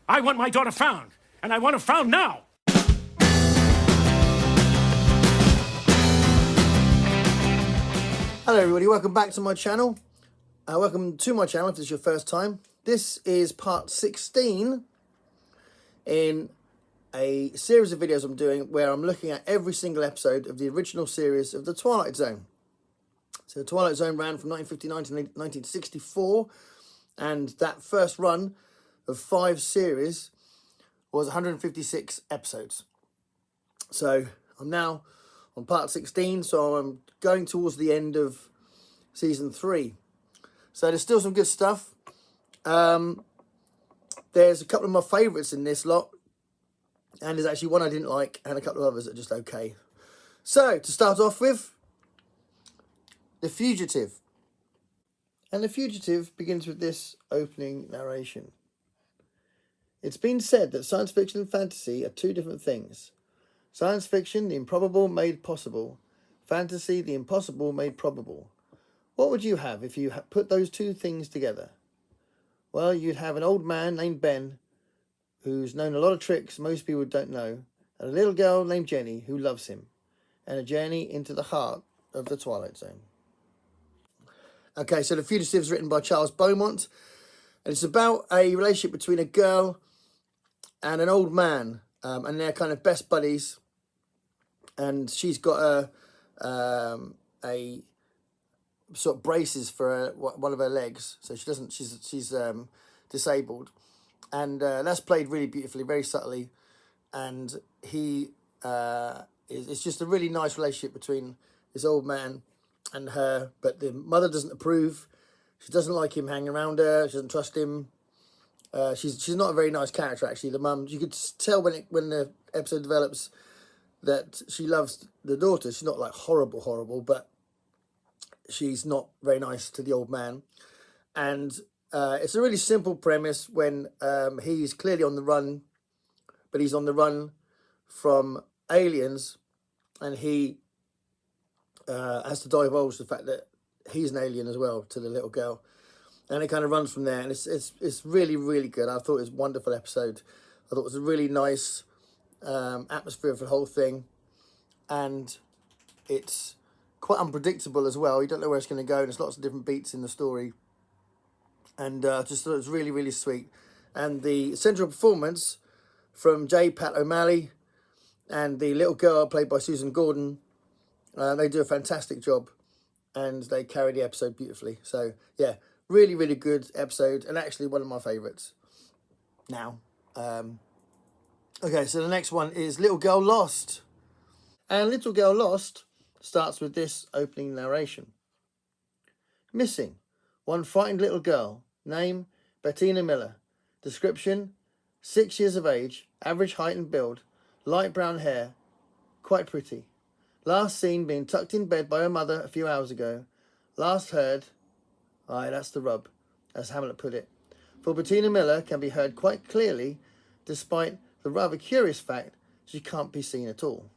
I want my daughter found, and I want her found now. Hello everybody, welcome back to my channel. Welcome to my channel if this is your first time. This is part 16 in a series of videos I'm doing where I'm looking at every single episode of the original series of The Twilight Zone. So The Twilight Zone ran from 1959 to 1964, and that first run of 5 series was 156 episodes. So I'm now on part 16, so I'm going towards the end of season 3. So there's still some good stuff. There's a couple of my favourites in this lot, and there's actually one I didn't like, and a couple of others that are just okay. So, to start off with, The Fugitive. And The Fugitive begins with this opening narration. It's been said that science fiction and fantasy are two different things. Science fiction, the improbable made possible. Fantasy, the impossible made probable. What would you have if you put those two things together? Well, you'd have an old man named Ben, who's known a lot of tricks most people don't know, and a little girl named Jenny who loves him, and a journey into the heart of the Twilight Zone. Okay, so The Fugitive is written by Charles Beaumont, and it's about a relationship between a girl and an old man, and they're kind of best buddies, and she's got a sort of braces for one of her legs, so she doesn't. She's disabled, and that's played really beautifully, very subtly, and it's just a really nice relationship between this old man and her. But the mother doesn't approve. She doesn't like him hanging around her. She doesn't trust him. She's not a very nice character actually. The mum, you could tell when the episode develops that she loves the daughter. She's not like horrible, but she's not very nice to the old man. And it's a really simple premise when he's clearly on the run, but he's on the run from aliens, and he has to divulge the fact that he's an alien as well to the little girl. And it kind of runs from there, and it's really, really good. I thought it was a wonderful episode. I thought it was a really nice atmosphere for the whole thing, and it's quite unpredictable as well. You don't know where it's going to go, and there's lots of different beats in the story, and just thought it was really, really sweet. And the central performance from J. Pat O'Malley and the little girl played by Susan Gordon, they do a fantastic job, and they carry the episode beautifully. So yeah, really, really good episode, and actually one of my favourites. Now, okay, so the next one is Little Girl Lost. And Little Girl Lost starts with this opening narration. Missing, one frightened little girl, name Bettina Miller, description 6 years of age, average height and build, light brown hair, quite pretty. Last seen being tucked in bed by her mother a few hours ago. Last heard, aye, that's the rub, as Hamlet put it. For Bettina Miller can be heard quite clearly, despite the rather curious fact she can't be seen at all.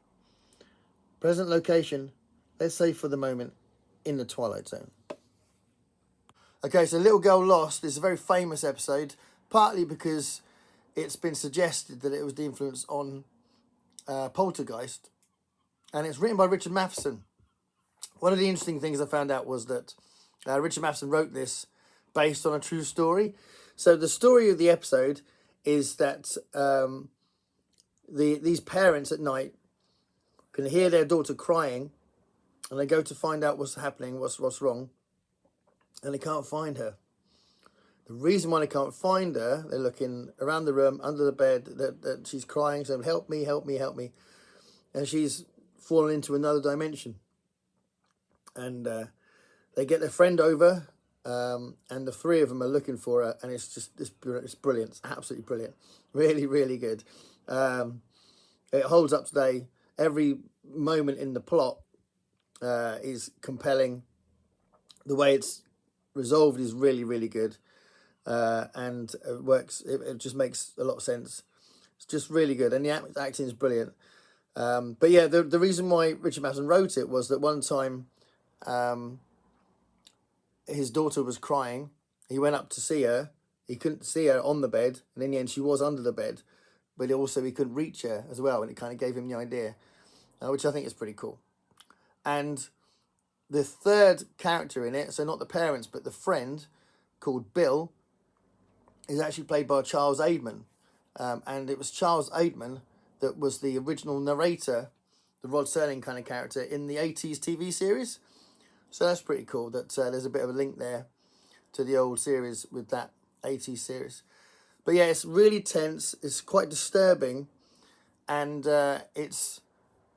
Present location, let's say for the moment, in the Twilight Zone. Okay, so Little Girl Lost is a very famous episode, partly because it's been suggested that it was the influence on Poltergeist, and it's written by Richard Matheson. One of the interesting things I found out was that Richard Matheson wrote this based on a true story. So the story of the episode is that these parents at night can hear their daughter crying, and they go to find out what's happening, what's wrong, and they can't find her. The reason why they can't find her, they're looking around the room, under the bed, that she's crying, saying, help me, help me, help me. And she's fallen into another dimension. And they get their friend over, and the three of them are looking for her, and it's brilliant. It's absolutely brilliant. Really, really good. It holds up today. Every moment in the plot is compelling. The way it's resolved is really, really good, and it works. It just makes a lot of sense. It's just really good, and the acting is brilliant. But yeah, the reason why Richard Matheson wrote it was that one time his daughter was crying. He went up to see her he couldn't see her on the bed, and in the end she was under the bed, but also he couldn't reach her as well, and it kind of gave him the idea, which I think is pretty cool. And the third character in it, so not the parents but the friend, called Bill, is actually played by Charles Aidman, and it was Charles Aidman that was the original narrator, the Rod Serling kind of character in the 80s TV series. So that's pretty cool that there's a bit of a link there to the old series with that 80s series. But yeah, it's really tense, it's quite disturbing, and it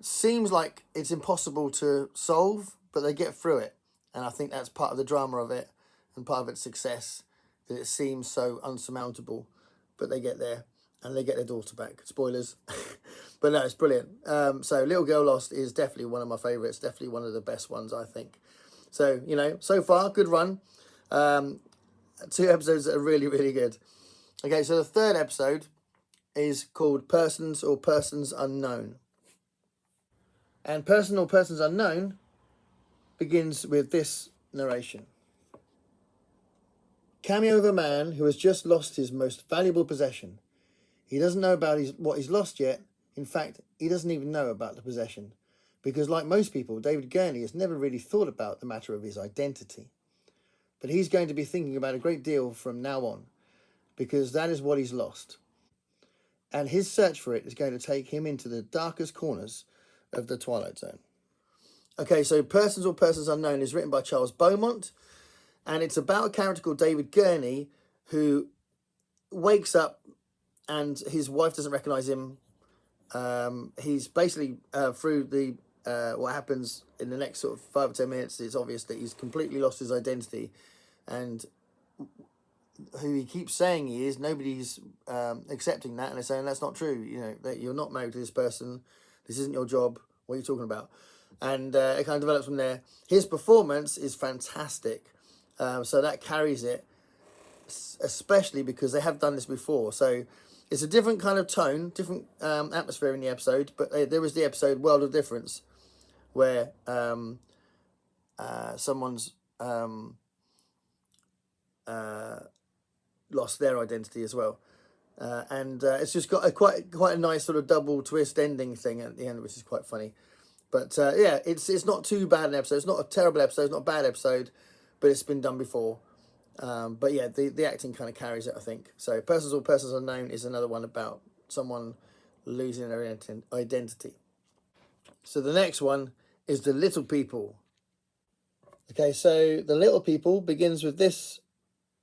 seems like it's impossible to solve, but they get through it. And I think that's part of the drama of it and part of its success, that it seems so unsurmountable, but they get there and they get their daughter back. Spoilers. But no, it's brilliant. So Little Girl Lost is definitely one of my favourites, definitely one of the best ones, I think. So, you know, so far, good run. 2 episodes that are really, really good. Okay, so the third episode is called Persons or Persons Unknown. And Person or Persons Unknown begins with this narration. Cameo of a man who has just lost his most valuable possession. He doesn't know about what he's lost yet. In fact, he doesn't even know about the possession. Because like most people, David Gurney has never really thought about the matter of his identity. But he's going to be thinking about a great deal from now on, because that is what he's lost. And his search for it is going to take him into the darkest corners of the Twilight Zone. Okay, so Persons or Persons Unknown is written by Charles Beaumont, and it's about a character called David Gurney who wakes up and his wife doesn't recognise him. He's basically, through the what happens in the next sort of 5 or 10 minutes, it's obvious that he's completely lost his identity, and who he keeps saying he is, nobody's accepting that, and they're saying that's not true. You know, that you're not married to this person. This isn't your job. What are you talking about? And it kind of develops from there. His performance is fantastic, so that carries it, especially because they have done this before. So it's a different kind of tone, different atmosphere in the episode. But there was the episode World of Difference, where someone's lost their identity as well, and it's just got quite a nice sort of double twist ending thing at the end, which is quite funny. But yeah, it's not too bad an episode. It's not a terrible episode. It's not a bad episode, but it's been done before. But yeah, the acting kind of carries it, I think. So Persons or Persons Unknown is another one about someone losing their identity. So the next one is The Little People. Okay, so The Little People begins with this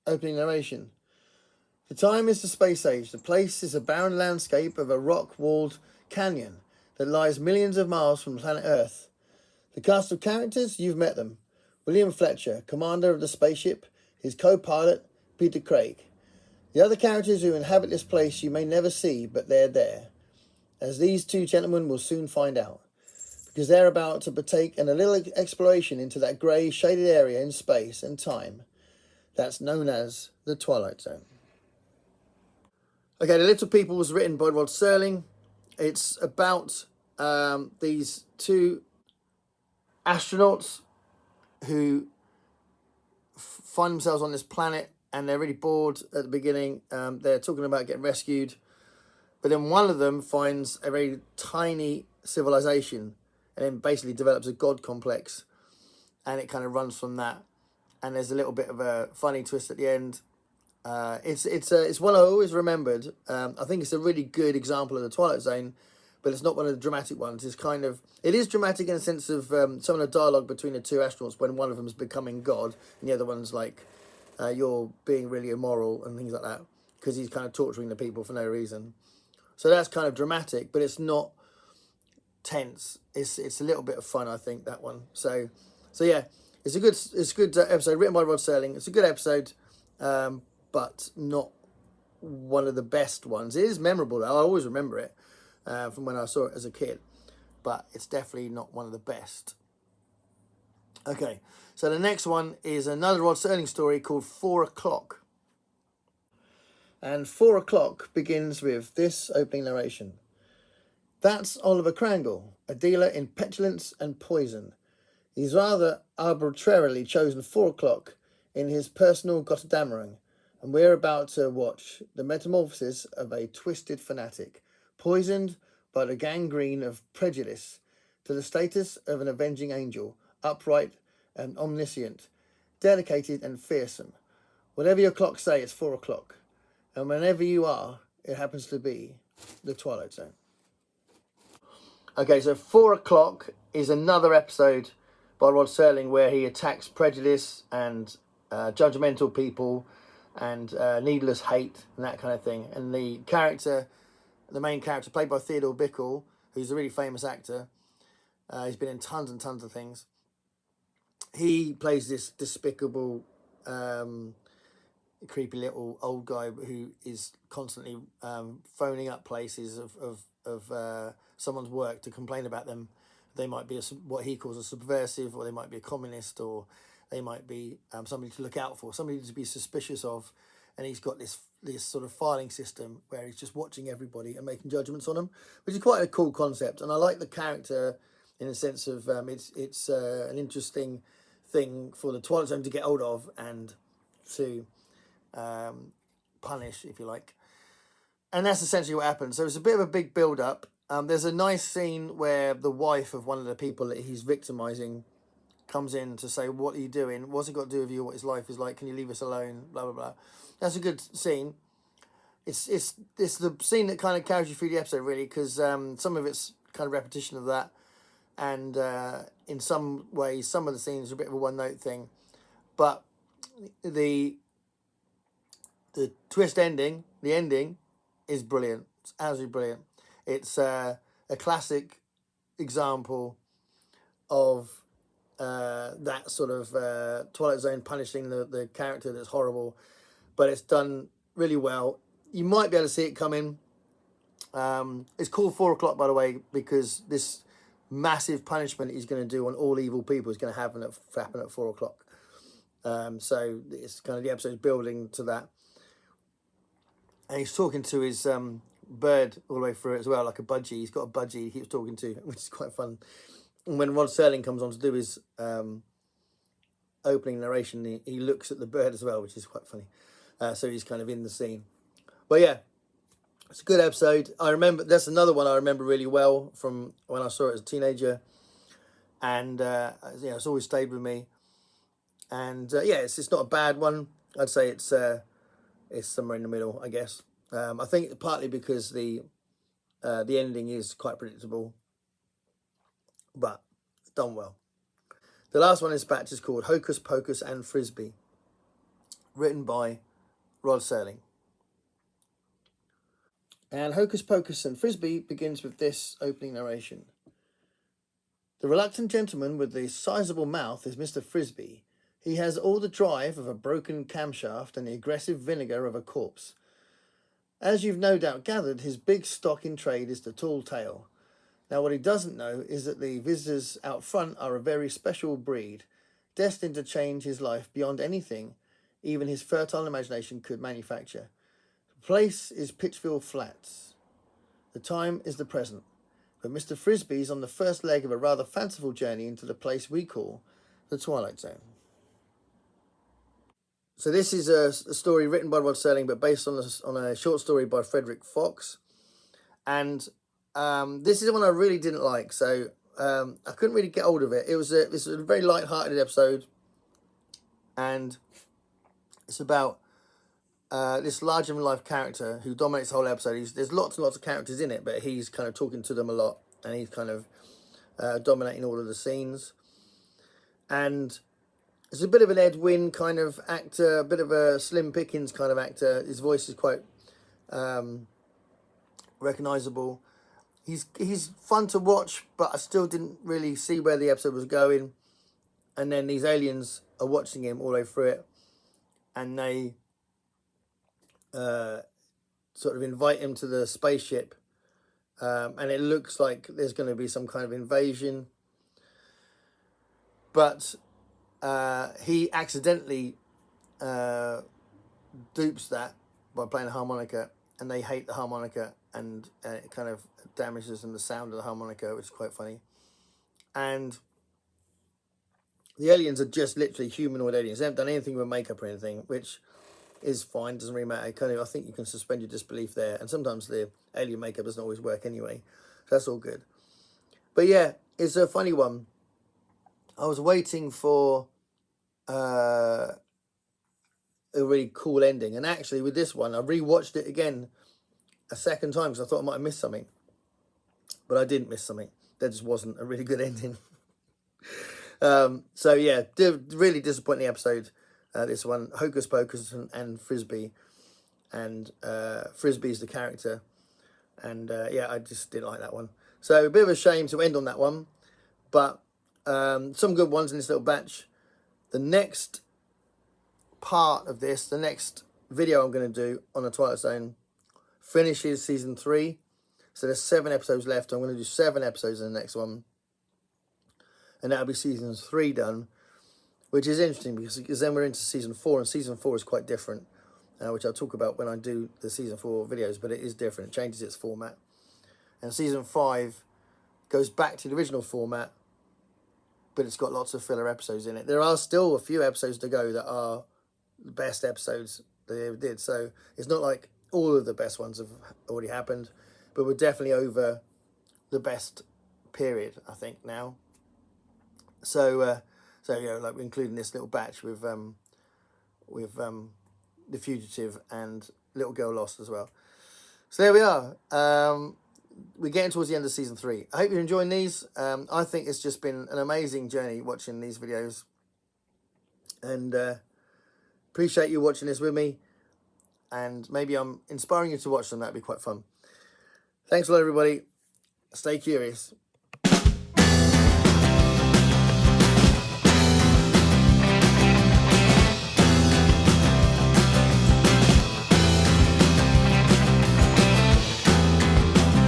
opening narration. The time is the space age. The place is a barren landscape of a rock-walled canyon that lies millions of miles from planet Earth. The cast of characters, you've met them. William Fletcher, commander of the spaceship, his co-pilot, Peter Craig. The other characters who inhabit this place you may never see, but they're there, as these 2 gentlemen will soon find out, because they're about to partake in a little exploration into that grey, shaded area in space and time that's known as the Twilight Zone. Okay, The Little People was written by Rod Serling. It's about these 2 astronauts who find themselves on this planet, and they're really bored at the beginning. They're talking about getting rescued, but then one of them finds a very tiny civilization and then basically develops a god complex, and it kind of runs from that. And there's a little bit of a funny twist at the end. It's one I always remembered. I think it's a really good example of the Twilight Zone, but it's not one of the dramatic ones. It is dramatic in the sense of some of the dialogue between the 2 astronauts when one of them is becoming God and the other one's like, you're being really immoral and things like that, because he's kind of torturing the people for no reason. So that's kind of dramatic, but it's not tense. It's a little bit of fun, I think, that one. So yeah, it's a good episode written by Rod Serling. It's a good episode, but not one of the best ones. It is memorable, though. I always remember it from when I saw it as a kid, but it's definitely not one of the best. Okay, so the next one is another Rod Serling story called 4 O'Clock. And 4 O'Clock begins with this opening narration. That's Oliver Crangle, a dealer in petulance and poison. He's rather arbitrarily chosen 4 o'clock in his personal Gotterdammerung, and we're about to watch the metamorphosis of a twisted fanatic, poisoned by the gangrene of prejudice, to the status of an avenging angel, upright and omniscient, dedicated and fearsome. Whatever your clock say, it's 4 o'clock, and whenever you are, it happens to be the Twilight Zone. Okay, so 4 o'clock is another episode by Rod Serling where he attacks prejudice and judgmental people and needless hate and that kind of thing. And the main character, played by Theodore Bickle, who's a really famous actor, he's been in tons and tons of things. He plays this despicable, creepy little old guy who is constantly phoning up places of someone's work to complain about them. They might be what he calls a subversive, or they might be a communist, or they might be somebody to look out for, somebody to be suspicious of. And he's got this sort of filing system where he's just watching everybody and making judgments on them, which is quite a cool concept. And I like the character in the sense of it's an interesting thing for the Twilight Zone to get hold of and to punish, if you like. And that's essentially what happens. So it's a bit of a big build-up. There's a nice scene where the wife of one of the people that he's victimising comes in to say, "What are you doing? What's it got to do with you? What his life is like? Can you leave us alone?" Blah, blah, blah. That's a good scene. It's the scene that kind of carries you through the episode, really, because some of it's kind of repetition of that. And in some ways, some of the scenes are a bit of a one-note thing. But the twist ending, the ending, is brilliant. It's absolutely brilliant. It's a classic example of that sort of Twilight Zone punishing the character that's horrible, but it's done really well. You might be able to see it coming. It's called 4 o'clock, by the way, because this massive punishment he's going to do on all evil people is going to happen at 4 o'clock. So it's kind of the episode's building to that. And he's talking to his bird all the way through it as well, like a budgie. He's got a budgie he keeps talking to, which is quite fun. And when Rod Serling comes on to do his opening narration, he looks at the bird as well, which is quite funny. So he's kind of in the scene. But yeah, it's a good episode. I remember, that's another one I remember really well from when I saw it as a teenager. And it's always stayed with me. And it's not a bad one. I'd say it's somewhere in the middle, I guess. I think partly because the ending is quite predictable, but done well. The last one in this batch is called Hocus, Pocus and Frisby, written by Rod Serling. And Hocus, Pocus and Frisby begins with this opening narration. The reluctant gentleman with the sizable mouth is Mr. Frisby. He has all the drive of a broken camshaft and the aggressive vinegar of a corpse. As you've no doubt gathered, his big stock in trade is the tall tale. Now, what he doesn't know is that the visitors out front are a very special breed, destined to change his life beyond anything even his fertile imagination could manufacture. The place is Pitchfield Flats. The time is the present, but Mr. Frisby's on the first leg of a rather fanciful journey into the place we call the Twilight Zone. So this is a story written by Rod Serling, but based on a short story by Frederick Fox. And this is the one I really didn't like, so I couldn't really get hold of it. It was a very light-hearted episode, and it's about this larger-than-life character who dominates the whole episode. There's lots and lots of characters in it, but he's kind of talking to them a lot, and he's kind of dominating all of the scenes. And it's a bit of an Ed Wynn kind of actor, a bit of a Slim Pickens kind of actor. His voice is quite recognisable. He's fun to watch, but I still didn't really see where the episode was going. And then these aliens are watching him all the way through it, and they sort of invite him to the spaceship. And it looks like there's going to be some kind of invasion. But he accidentally dupes that by playing a harmonica, and they hate the harmonica, and it kind of damages them the sound of the harmonica, which is quite funny. And the aliens are just literally humanoid aliens. They haven't done anything with makeup or anything, which is fine. Doesn't really matter. Kind of, I think you can suspend your disbelief there. And sometimes the alien makeup doesn't always work anyway. So that's all good. But yeah, it's a funny one. I was waiting for a really cool ending. And actually with this one, I rewatched it again a second time because I thought I might have missed something. But I didn't miss something. There just wasn't a really good ending. So yeah, really disappointing episode. This one, Hocus Pocus and Frisby. And Frisby's the character. And yeah, I just didn't like that one. So a bit of a shame to end on that one. But some good ones in this little batch. The next part of this, the next video I'm going to do on the Twilight Zone finishes season 3. So there's 7 episodes left. I'm going to do 7 episodes in the next one. And that'll be season 3 done. Which is interesting because then we're into season 4. And season 4 is quite different. Which I'll talk about when I do the season 4 videos. But it is different. It changes its format. And season 5 goes back to the original format. But it's got lots of filler episodes in it. There are still a few episodes to go that are the best episodes they ever did. So it's not like all of the best ones have already happened. But we're definitely over the best period, I think, now. So yeah, like we're including this little batch with The Fugitive and Little Girl Lost as well. So there we are. We're getting towards the end of season 3. I hope you're enjoying these. I think it's just been an amazing journey watching these videos. And appreciate you watching this with me. And maybe I'm inspiring you to watch them. That'd be quite fun. Thanks a lot, everybody. Stay curious.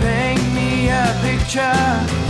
Paint me a picture